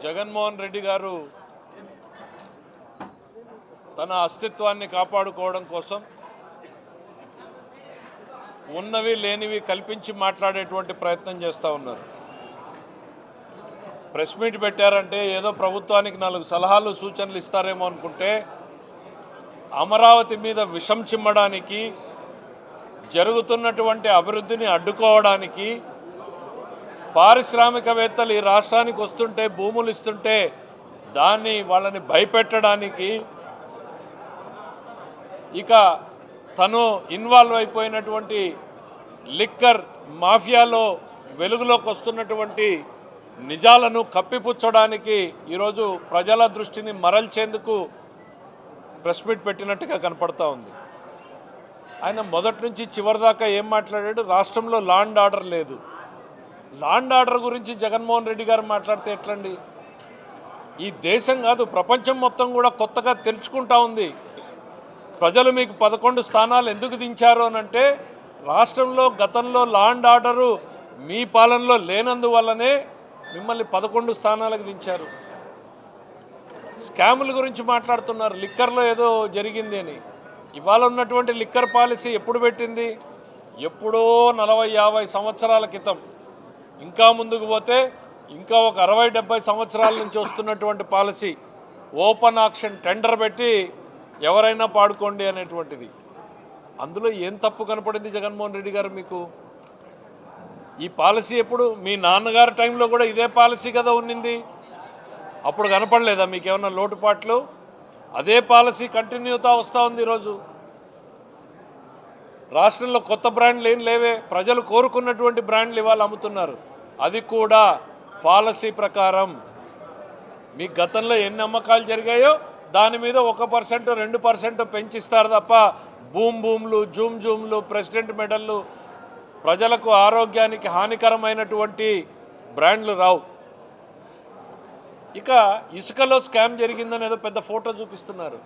జగన్మోహన్ రెడ్డి గారు తన అస్తిత్వాన్ని కాపాడుకోవడం కోసం ఉన్నవి లేనివి కల్పించి మాట్లాడేటువంటి ప్రయత్నం చేస్తూ ఉన్నారు. ప్రెస్ మీట్ పెట్టారంటే ఏదో ప్రభుత్వానికి 4 సలహాలు సూచనలు ఇస్తారేమో అనుకుంటే అమరావతి మీద విషం చిమ్మడానికి, జరుగుతున్నటువంటి అభివృద్ధిని అడ్డుకోవడానికి, పారిశ్రామికవేత్తలు ఈ రాష్ట్రానికి వస్తుంటే భూములు ఇస్తుంటే వాళ్ళని భయపెట్టడానికి, ఇక తను ఇన్వాల్వ్ అయిపోయినటువంటి లిక్కర్ మాఫియాలో వెలుగులోకి వస్తున్నటువంటి నిజాలను కప్పిపుచ్చడానికి ఈరోజు ప్రజల దృష్టిని మరల్చేందుకు ప్రెస్ మీట్ పెట్టినట్టుగా కనపడతా ఉంది. ఆయన మొదటి నుంచి చివరి దాకా ఏం మాట్లాడాడు? రాష్ట్రంలో లా అండ్ ఆర్డర్ లేదు. లా అండ్ ఆర్డర్ గురించి జగన్మోహన్ రెడ్డి గారు మాట్లాడితే ఎట్లండి? ఈ దేశం కాదు, ప్రపంచం మొత్తం కూడా కొత్తగా తెలుసుకుంటా ఉంది. ప్రజలు మీకు 11 స్థానాలు ఎందుకు దించారు అనంటే రాష్ట్రంలో గతంలో లా అండ్ ఆర్డరు మీ పాలనలో లేనందువల్లనే మిమ్మల్ని 11 స్థానాలకు దించారు. స్కాముల గురించి మాట్లాడుతున్నారు. లిక్కర్లో ఏదో జరిగింది అని. ఇవాళ ఉన్నటువంటి లిక్కర్ పాలసీ ఎప్పుడు పెట్టింది? ఎప్పుడో 40-50 సంవత్సరాల క్రితం. ఇంకా ముందుకు పోతే ఇంకా ఒక 60-70 సంవత్సరాల నుంచి వస్తున్నటువంటి పాలసీ. ఓపెన్ ఆక్షన్ టెండర్ పెట్టి ఎవరైనా పాడుకోండి అనేటువంటిది. అందులో ఏం తప్పు కనపడింది జగన్మోహన్ రెడ్డి గారు మీకు? ఈ పాలసీ ఎప్పుడు? మీ నాన్నగారి టైంలో కూడా ఇదే పాలసీ కదా ఉన్నింది. అప్పుడు కనపడలేదా మీకేమన్నా లోటుపాట్లు? అదే పాలసీ కంటిన్యూతా వస్తూ ఉంది. ఈరోజు రాష్ట్రంలో కొత్త బ్రాండ్లు ఏం లేవే. ప్రజలు కోరుకున్నటువంటి బ్రాండ్లు ఇవాళ అమ్ముతున్నారు. అది కూడా పాలసీ ప్రకారం. మీ గతంలో ఎన్ని అమ్మకాలు జరిగాయో దాని మీద 1%, 2% పెంచిస్తారు తప్ప భూమ్లు, జూమ్లు, ప్రెసిడెంట్ మెడల్లు, ప్రజలకు ఆరోగ్యానికి హానికరమైనటువంటి బ్రాండ్లు రావు. ఇక ఇసుకలో స్కామ్ జరిగిందని ఏదో పెద్ద ఫోటో చూపిస్తున్నారు.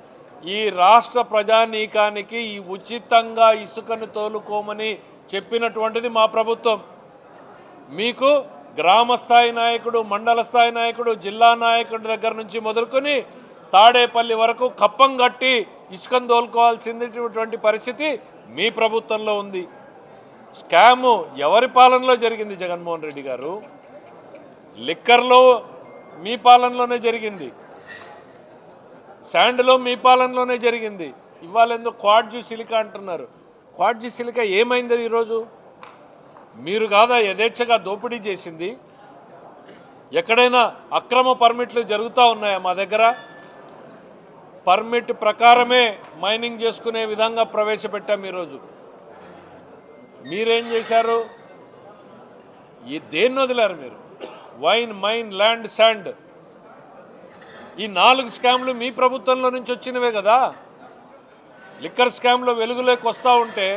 ఈ రాష్ట్ర ప్రజానీకానికి ఈ ఉచితంగా ఇసుకను తోలుకోమని చెప్పినటువంటిది మా ప్రభుత్వం. మీకు గ్రామ స్థాయి నాయకుడు, మండల స్థాయి నాయకుడు, జిల్లా నాయకుడి దగ్గర నుంచి మొదలుకొని తాడేపల్లి వరకు కప్పం కట్టి ఇసుకను తోలుకోవాల్సినటువంటి పరిస్థితి మీ ప్రభుత్వంలో ఉంది. స్కాము ఎవరి పాలనలో జరిగింది జగన్మోహన్ రెడ్డి గారు? లిక్కర్లో మీ పాలనలోనే జరిగింది, శాండ్లో మీ పాలనలోనే జరిగింది. ఇవాళ ఎందుకు క్వాడ్జీ సిలికా అంటున్నారు? క్వాడ్జీ సిలికా ఏమైంది ఈరోజు? మీరు కాదా యథేచ్ఛగా దోపిడీ చేసింది? ఎక్కడైనా అక్రమ పర్మిట్లు జరుగుతూ ఉన్నాయా? మా దగ్గర పర్మిట్ ప్రకారమే మైనింగ్ చేసుకునే విధంగా ప్రవేశపెట్టాం. ఈరోజు మీరేం చేశారు? దేన్ని వదిలారు మీరు? వైన్, మైన్, ల్యాండ్, శాండ్, ఈ 4 స్కామ్లు మీ ప్రభుత్వంలో నుంచి వచ్చినవే కదా. లిక్కర్ స్కామ్లో వెలుగులోకి వస్తూ ఉంటే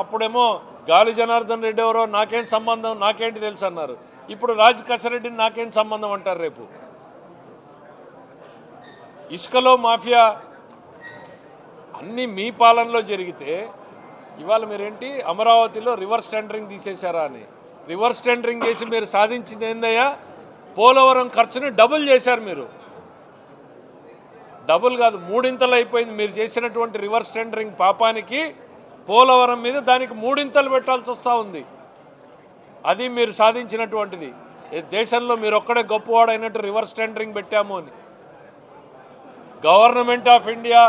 అప్పుడేమో గాలి జనార్దన్ రెడ్డి ఎవరో నాకేం సంబంధం, నాకేంటి తెలుసు అన్నారు. ఇప్పుడు రాజ్ కసరెడ్డిని నాకేం సంబంధం అంటారు రేపు. ఇసుకలో మాఫియా అన్నీ మీ పాలనలో జరిగితే ఇవాళ మీరేంటి అమరావతిలో రివర్స్ టెండరింగ్ తీసేశారా అని? రివర్స్ టెండరింగ్ చేసి మీరు సాధించింది ఏందయ్యా? పోలవరం ఖర్చుని డబుల్ చేశారు మీరు. డబుల్ కాదు, 3 అయిపోయింది మీరు చేసినటువంటి రివర్స్ టెండరింగ్ పాపానికి. పోలవరం మీద దానికి 3 పెట్టాల్సి వస్తూ ఉంది. అది మీరు సాధించినటువంటిది. దేశంలో మీరు ఒక్కడే గొప్పవాడైనట్టు రివర్స్ టెండరింగ్ పెట్టాము అని. గవర్నమెంట్ ఆఫ్ ఇండియా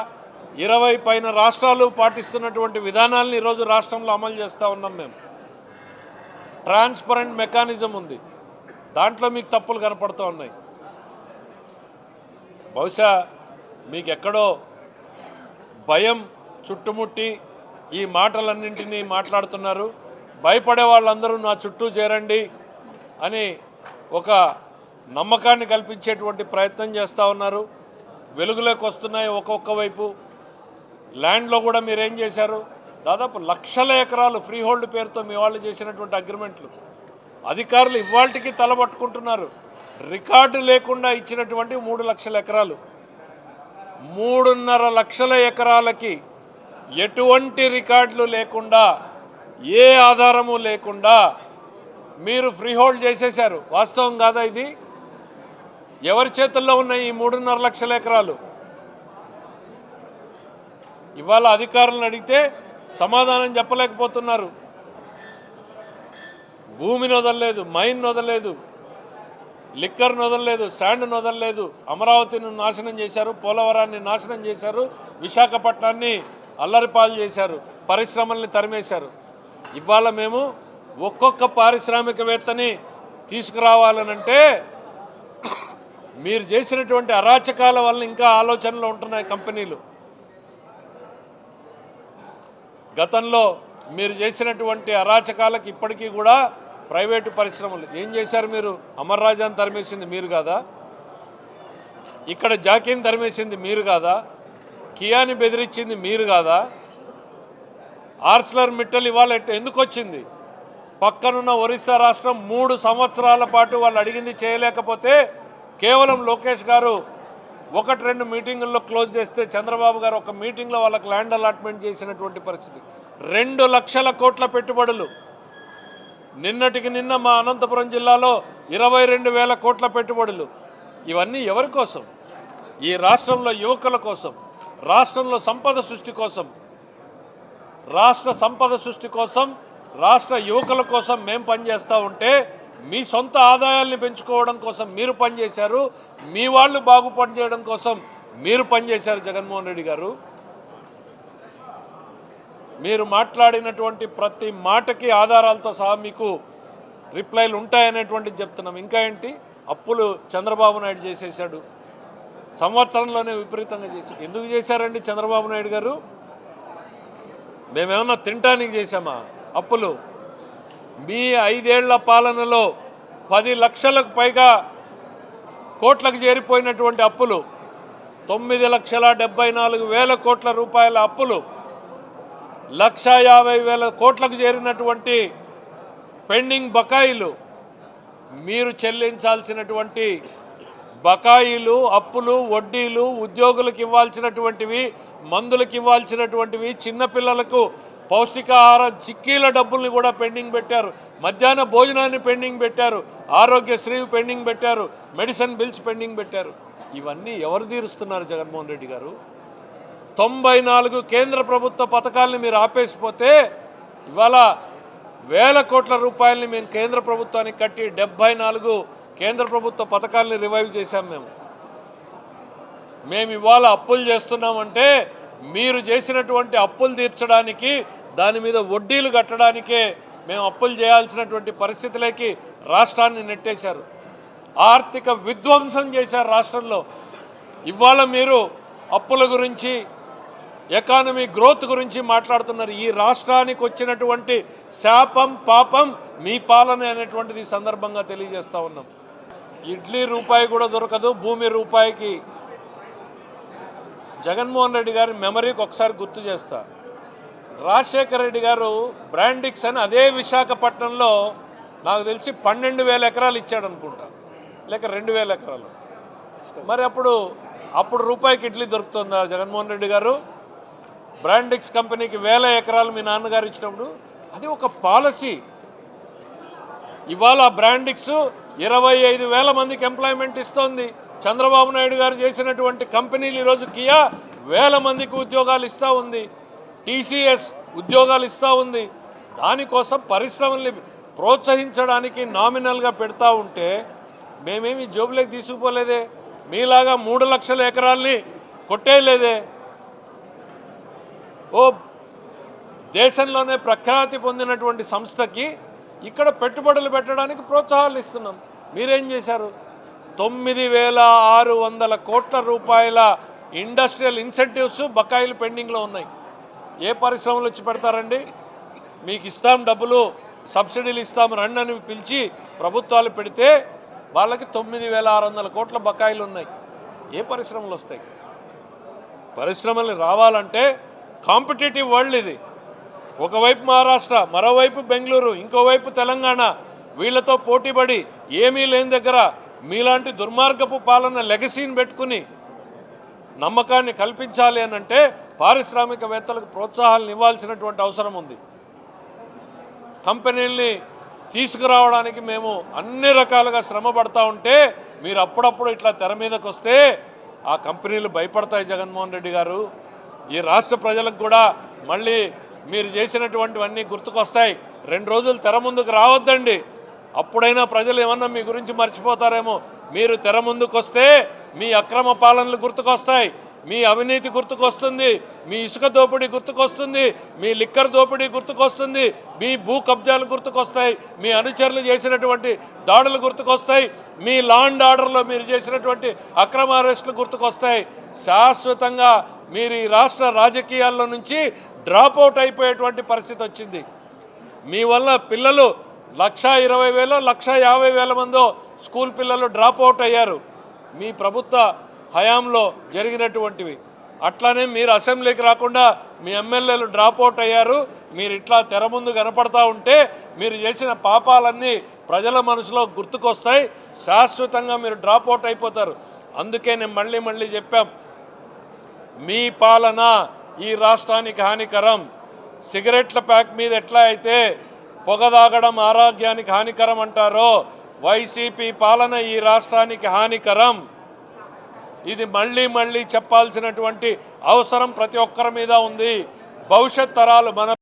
20 పైన రాష్ట్రాలు పాటిస్తున్నటువంటి విధానాలను ఈరోజు రాష్ట్రంలో అమలు చేస్తూ ఉన్నాం మేము. ట్రాన్స్పరెంట్ మెకానిజం ఉంది, దాంట్లో మీకు తప్పులు కనపడుతూ ఉన్నాయి. బహుశా మీకు ఎక్కడో భయం చుట్టుముట్టి ఈ మాటలన్నింటినీ మాట్లాడుతున్నారు. భయపడే వాళ్ళందరూ నా చుట్టూ చేరండి అని ఒక నమ్మకాన్ని కల్పించేటువంటి ప్రయత్నం చేస్తూ ఉన్నారు. వెలుగులోకి వస్తున్నాయి ఒక్కొక్క వైపు. ల్యాండ్లో కూడా మీరేం చేశారు? దాదాపు లక్షల ఎకరాలు ఫ్రీ హోల్డ్ పేరుతో మీ వాళ్ళు చేసినటువంటి అగ్రిమెంట్లు అధికారులు ఇవాళకి తలబట్టుకుంటున్నారు. రికార్డు లేకుండా ఇచ్చినటువంటి 3 లక్షల ఎకరాలు, 3.5 లక్షల ఎకరాలకి ఎటువంటి రికార్డులు లేకుండా, ఏ ఆధారము లేకుండా మీరు ఫ్రీ హోల్డ్ చేసేశారు. వాస్తవం కాదా ఇది? ఎవరి చేతుల్లో ఉన్నాయి ఈ 3.5 లక్షల ఎకరాలు? ఇవాళ అధికారులను అడిగితే సమాధానం చెప్పలేకపోతున్నారు. భూమిని వదలలేదు, మైన్ వదలలేదు, లిక్కర్ను వదలలేదు, శాండ్ను వదలలేదు. అమరావతిని నాశనం చేశారు, పోలవరాన్ని నాశనం చేశారు, విశాఖపట్నాన్ని అల్లరిపాలు చేశారు, పరిశ్రమల్ని తరిమేశారు. ఇవాళ మేము ఒక్కొక్క పారిశ్రామికవేత్తని తీసుకురావాలనంటే మీరు చేసినటువంటి అరాచకాల వల్ల ఇంకా ఆలోచనలు ఉంటున్నాయి కంపెనీలు. గతంలో మీరు చేసినటువంటి అరాచకాలకు ఇప్పటికీ కూడా ప్రైవేటు పరిశ్రమలు ఏం చేశారు? మీరు అమర్ రాజాని తరిమేసింది మీరు కాదా? ఇక్కడ జాకీని తరిమేసింది మీరు కాదా? కియాని బెదిరించింది మీరు కాదా? ఆర్సిలర్ మిట్టల్ ఇవాళ ఎందుకు వచ్చింది? పక్కనున్న ఒరిస్సా రాష్ట్రం 3 సంవత్సరాల పాటు వాళ్ళు అడిగింది చేయలేకపోతే కేవలం లోకేష్ గారు 1-2 మీటింగుల్లో క్లోజ్ చేస్తే చంద్రబాబు గారు ఒక మీటింగ్లో వాళ్ళకి ల్యాండ్ అలాట్మెంట్ చేసినటువంటి పరిస్థితి. 2 లక్షల కోట్ల పెట్టుబడులు. నిన్నటికి నిన్న మా అనంతపురం జిల్లాలో 22,000 కోట్ల పెట్టుబడులు. ఇవన్నీ ఎవరి కోసం? ఈ రాష్ట్రంలో యువకుల కోసం, రాష్ట్రంలో సంపద సృష్టి కోసం, రాష్ట్ర సంపద సృష్టి కోసం, రాష్ట్ర యువకుల కోసం మేము పనిచేస్తూ ఉంటే మీ సొంత ఆదాయాల్ని పెంచుకోవడం కోసం మీరు పనిచేశారు, మీ వాళ్ళు బాగుపనిచేయడం కోసం మీరు పనిచేశారు. జగన్మోహన్ రెడ్డి గారు మీరు మాట్లాడినటువంటి ప్రతి మాటకి ఆధారాలతో సహా మీకు రిప్లైలు ఉంటాయనేటువంటిది చెప్తున్నాం. ఇంకా ఏంటి? అప్పులు చంద్రబాబు నాయుడు చేసేసాడు, సంవత్సరంలోనే విపరీతంగా చేశాడు. ఎందుకు చేశారండి చంద్రబాబు నాయుడు గారు? మేమేమన్నా తినటానికి చేశామా అప్పులు? మీ 5 ఏళ్ల పాలనలో 10 లక్షలకు పైగా కోట్లకు చేరిపోయినటువంటి అప్పులు, 9,74,000 కోట్ల రూపాయల అప్పులు, 1,50,000 కోట్లకు చేరినటువంటి పెండింగ్ బకాయిలు, మీరు చెల్లించాల్సినటువంటి బకాయిలు, అప్పులు, వడ్డీలు, ఉద్యోగులకు ఇవ్వాల్సినటువంటివి, మందులకు ఇవ్వాల్సినటువంటివి, చిన్నపిల్లలకు పౌష్టికాహారం చిక్కీల డబ్బుల్ని కూడా పెండింగ్ పెట్టారు, మధ్యాహ్న భోజనాన్ని పెండింగ్ పెట్టారు, ఆరోగ్యశ్రీ పెండింగ్ పెట్టారు, మెడిసిన్ బిల్స్ పెండింగ్ పెట్టారు. ఇవన్నీ ఎవరు తీరుస్తున్నారు జగన్మోహన్ రెడ్డి గారు? 94 కేంద్ర ప్రభుత్వ పథకాలని మీరు ఆపేసిపోతే ఇవాళ 1,000 కోట్ల రూపాయలని మేము కేంద్ర ప్రభుత్వానికి కట్టి 74 కేంద్ర ప్రభుత్వ పథకాలని రివైవ్ చేశాం. మేము ఇవాళ అప్పులు చేస్తున్నామంటే మీరు చేసినటువంటి అప్పులు తీర్చడానికి, దాని మీద వడ్డీలు కట్టడానికే మేము అప్పులు చేయాల్సినటువంటి పరిస్థితులకి రాష్ట్రాన్ని నెట్టేశారు. ఆర్థిక విధ్వంసం చేశారు రాష్ట్రంలో. ఇవాళ మీరు అప్పుల గురించి, ఎకానమీ గ్రోత్ గురించి మాట్లాడుతున్నారు. ఈ రాష్ట్రానికి వచ్చినటువంటి శాపం, పాపం మీ పాలన అనేటువంటిది సందర్భంగా తెలియజేస్తూ ఉన్నాం. ఇడ్లీ రూపాయి కూడా దొరకదు, భూమి రూపాయికి. జగన్మోహన్ రెడ్డి గారి మెమరీకి ఒకసారి గుర్తు చేస్తా. రాజశేఖర రెడ్డి గారు బ్రాండిక్స్ అని అదే విశాఖపట్నంలో నాకు తెలిసి 12,000 ఎకరాలు ఇచ్చాడు అనుకుంటా, లేక 2,000 ఎకరాలు. మరి అప్పుడు రూపాయికి ఇడ్లీ దొరుకుతుందా జగన్మోహన్ రెడ్డి గారు? బ్రాండిక్స్ కంపెనీకి 1,000 ఎకరాలు మీ నాన్నగారు ఇచ్చినప్పుడు అది ఒక పాలసీ. ఇవాళ బ్రాండిక్స్ 25,000 మందికి ఎంప్లాయ్మెంట్ ఇస్తోంది. చంద్రబాబు నాయుడు గారు చేసినటువంటి కంపెనీలు ఈరోజు కియా 1,000 మందికి ఉద్యోగాలు ఇస్తూ ఉంది, టీసీఎస్ ఉద్యోగాలు ఇస్తూ ఉంది. దానికోసం పరిశ్రమల్ని ప్రోత్సహించడానికి నామినల్గా పెడతా ఉంటే మేమేమి జోబులోకి తీసుకుపోలేదే, మీలాగా 3 లక్షల ఎకరాల్ని కొట్టేయలేదే. దేశంలోనే ప్రఖ్యాతి పొందినటువంటి సంస్థకి ఇక్కడ పెట్టుబడులు పెట్టడానికి ప్రోత్సాహాలు ఇస్తున్నాం. మీరేం చేశారు? 9,600 కోట్ల రూపాయల ఇండస్ట్రియల్ ఇన్సెంటివ్స్ బకాయిలు పెండింగ్లో ఉన్నాయి. ఏ పరిశ్రమలు వచ్చి పెడతారండి? మీకు ఇస్తాం డబ్బులు, సబ్సిడీలు ఇస్తాం రండి అని పిలిచి ప్రభుత్వాలు పెడితే వాళ్ళకి 9,600 కోట్ల బకాయిలు ఉన్నాయి. ఏ పరిశ్రమలు వస్తాయి? పరిశ్రమలు రావాలంటే కాంపిటేటివ్ వరల్డ్ ఇది. ఒకవైపు మహారాష్ట్ర, మరోవైపు బెంగళూరు, ఇంకోవైపు తెలంగాణ, వీళ్ళతో పోటీపడి ఏమీ లేని దగ్గర మీలాంటి దుర్మార్గపు పాలన లెగసీని పెట్టుకుని నమ్మకాన్ని కల్పించాలి అని అంటే పారిశ్రామికవేత్తలకు ప్రోత్సాహాలను ఇవ్వాల్సినటువంటి అవసరం ఉంది. కంపెనీల్ని తీసుకురావడానికి మేము అన్ని రకాలుగా శ్రమ పడతా ఉంటే మీరు అప్పుడప్పుడు ఇట్లా తెర మీదకి వస్తే ఆ కంపెనీలు భయపడతాయి. జగన్మోహన్ రెడ్డి గారు, ఈ రాష్ట్ర ప్రజలకు కూడా మళ్ళీ మీరు చేసినటువంటివన్నీ గుర్తుకొస్తాయి. 2 రోజులు తెర ముందుకు రావద్దండి, అప్పుడైనా ప్రజలు ఏమన్నా మీ గురించి మర్చిపోతారేమో. మీరు తెర ముందుకు వస్తే మీ అక్రమ పాలనలు గుర్తుకొస్తాయి, మీ అవినీతి గుర్తుకొస్తుంది, మీ ఇసుక దోపిడీ గుర్తుకొస్తుంది, మీ లిక్కర్ దోపిడీ గుర్తుకొస్తుంది, మీ భూ కబ్జాలు గుర్తుకొస్తాయి, మీ అనుచరులు చేసినటువంటి దాడులు గుర్తుకొస్తాయి, మీ లా అండ్ ఆర్డర్లో మీరు చేసినటువంటి అక్రమ అరెస్టులు గుర్తుకొస్తాయి. శాశ్వతంగా మీరు ఈ రాష్ట్ర రాజకీయాల్లో నుంచి డ్రాప్ అవుట్ అయిపోయేటువంటి పరిస్థితి వచ్చింది. మీ వల్ల పిల్లలు 1,20,000 1,50,000 మందో స్కూల్ పిల్లలు డ్రాప్ అవుట్ అయ్యారు మీ ప్రభుత్వ హయాంలో జరిగినటువంటివి. అట్లానే మీరు అసెంబ్లీకి రాకుండా మీ ఎమ్మెల్యేలు డ్రాప్ అవుట్ అయ్యారు. మీరు ఇట్లా తెర ముందు కనపడతా ఉంటే మీరు చేసిన పాపాలన్నీ ప్రజల మనసులో గుర్తుకొస్తాయి. శాశ్వతంగా మీరు డ్రాప్ అవుట్ అయిపోతారు. అందుకే నేను మళ్ళీ చెప్పాం, మీ పాలన ఈ రాష్ట్రానికి హానికరం. సిగరెట్ల ప్యాక్ మీద ఎట్లా అయితే పొగ తాగడం ఆరోగ్యానికి హానికరం అంటారో, వైసీపీ పాలన ఈ రాష్ట్రానికి హానికరం. ఇది మళ్ళీ చెప్పాల్సినటువంటి అవసరం ప్రతి ఒక్కరి మీద ఉంది. భవిష్యత్ తరాలు మన